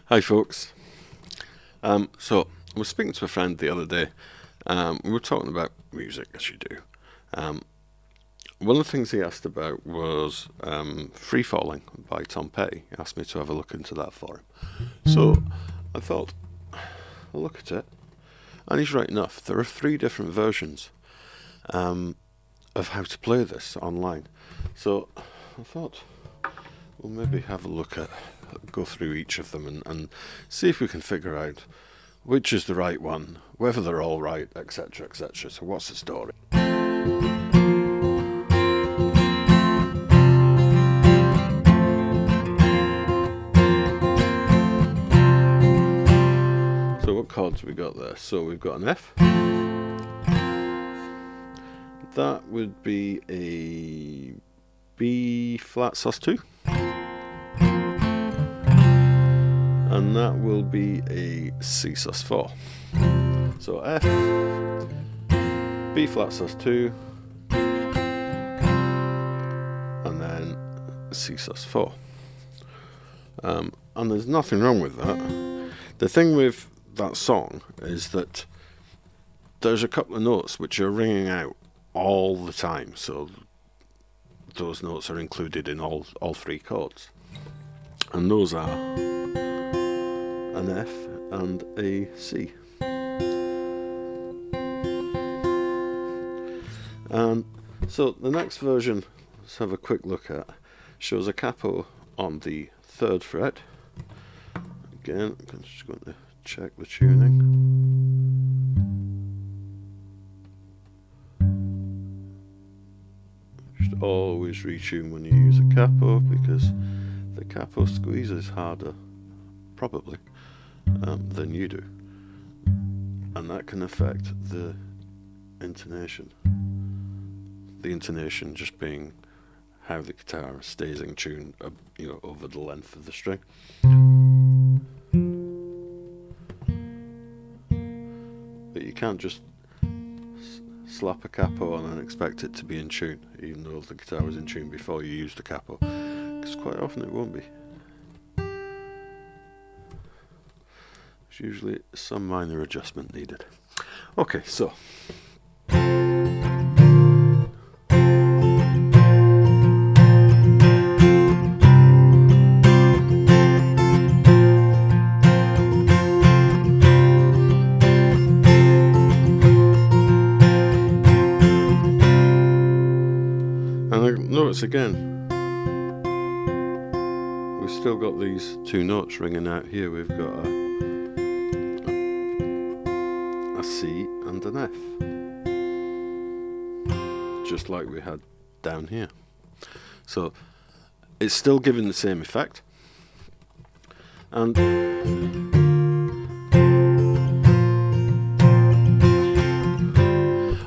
Hi, folks. So I was speaking to a friend the other day. We were talking about music, as you do. Um, One of the things he asked about was Free Falling by Tom Petty. He asked me to have a look into that for him. So I thought, I'll look at it. And he's right enough. There are three different versions of how to play this online. So I thought we'll maybe have a look at, go through each of them and see if we can figure out which is the right one, whether they're all right, etc., etc. So what's the story? So what chords we got there? So we've got an F. That would be a B flat sus2. And that will be a C sus4. So F, B flat sus2, and then C sus4. And there's nothing wrong with that. The thing with that song is that there's a couple of notes which are ringing out all the time. So those notes are included in all three chords. And those are an F and a C. And so the next version, let's have a quick look at, shows a capo on the 3rd fret. Again, I'm just going to check the tuning. You should always retune when you use a capo because the capo squeezes harder, probably, than you do, and that can affect the intonation. The intonation just being how the guitar stays in tune, over the length of the string. But you can't just slap a capo on and expect it to be in tune, even though the guitar was in tune before you used the capo, because quite often it won't be. There's usually some minor adjustment needed. Okay, so notice again, we've still got these two notes ringing out here. We've got a C and an F, just like we had down here. So it's still giving the same effect. And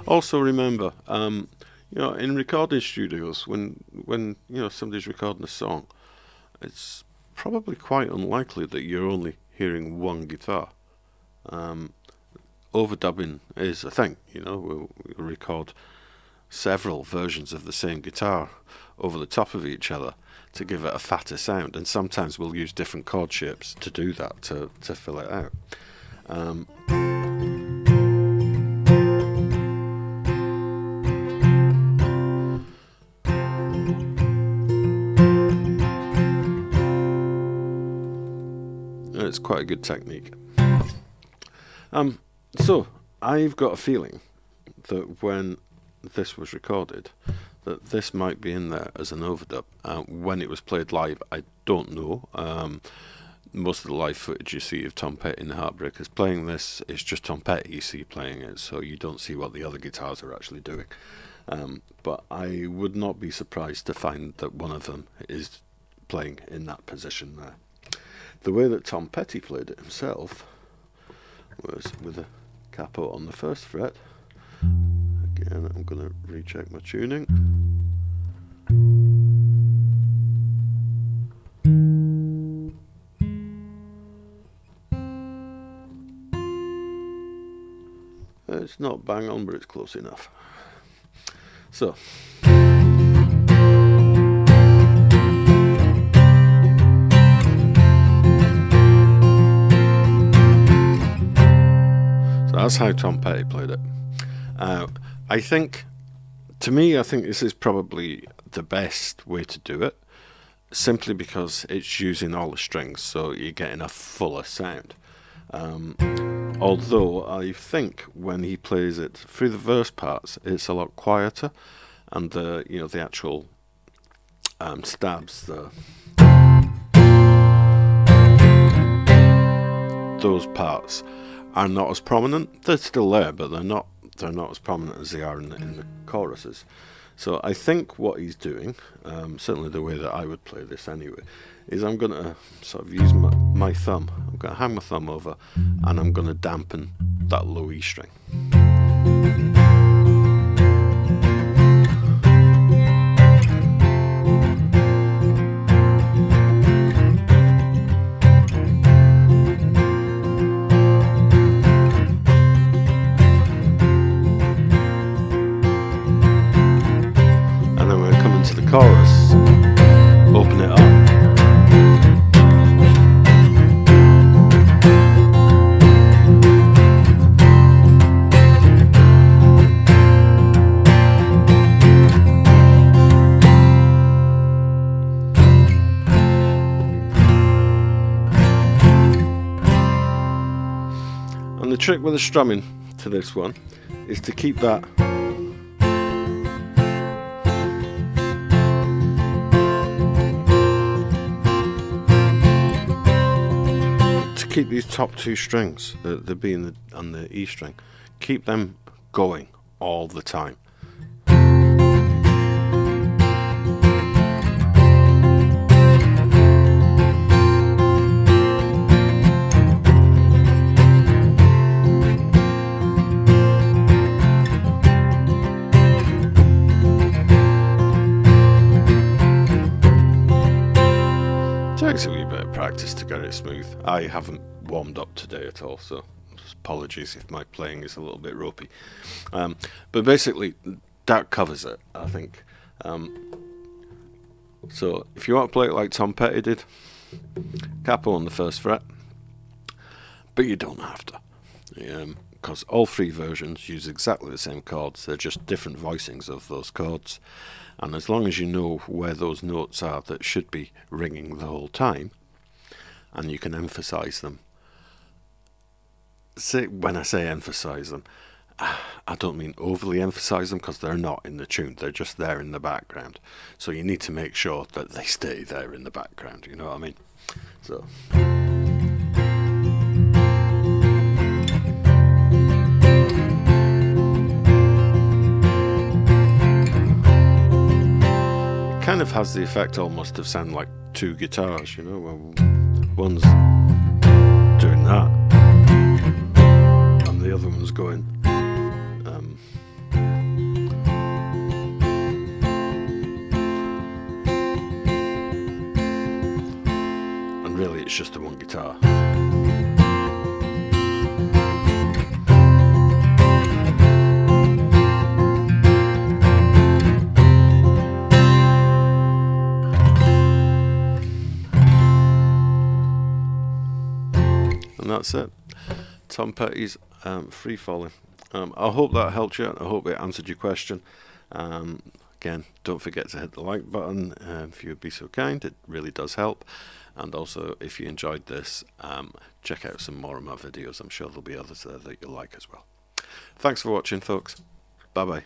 also remember, in recording studios, when somebody's recording a song, it's probably quite unlikely that you're only hearing one guitar. Overdubbing is a thing. We'll record several versions of the same guitar over the top of each other to give it a fatter sound, and sometimes we'll use different chord shapes to do that, to fill it out. It's quite a good technique. So I've got a feeling that when this was recorded, that this might be in there as an overdub. When it was played live, I don't know. Most of the live footage you see of Tom Petty and the Heartbreakers playing this is just Tom Petty you see playing it, so you don't see what the other guitars are actually doing. But I would not be surprised to find that one of them is playing in that position there. The way that Tom Petty played it himself was with a capo on the 1st fret. Again, I'm going to recheck my tuning. It's not bang on, but it's close enough. So that's how Tom Petty played it. I think, to me, I think this is probably the best way to do it, simply because it's using all the strings, so you're getting a fuller sound. Although I think when he plays it through the verse parts, it's a lot quieter, and the actual stabs, those parts are not as prominent. They're still there, but they're not as prominent as they are in the choruses. So I think what he's doing, certainly the way that I would play this anyway, is I'm going to sort of use my thumb. I'm going to hang my thumb over, and I'm going to dampen that low E string. Chorus, open it up. And the trick with the strumming to this one is to keep that keep these top two strings, the B and the E string, keep them going all the time. Takes a wee bit of practice to get it smooth. I haven't warmed up today at all, so apologies if my playing is a little bit ropey. But basically, that covers it, I think. So if you want to play it like Tom Petty did, capo on the first fret, but you don't have to, because all three versions use exactly the same chords. They're just different voicings of those chords. And as long as you know where those notes are that should be ringing the whole time, and you can emphasize them. When I say emphasize them, I don't mean overly emphasize them, because they're not in the tune. They're just there in the background. So you need to make sure that they stay there in the background. You know what I mean? So. Kind of has the effect almost of sounding like two guitars, where one's doing that and the other one's going and really it's just the one guitar. And that's it. Tom Petty's Free Fallin'. I hope that helped you. I hope it answered your question. Again, don't forget to hit the like button if you would be so kind. It really does help. And also, if you enjoyed this, check out some more of my videos. I'm sure there'll be others there that you'll like as well. Thanks for watching, folks. Bye bye.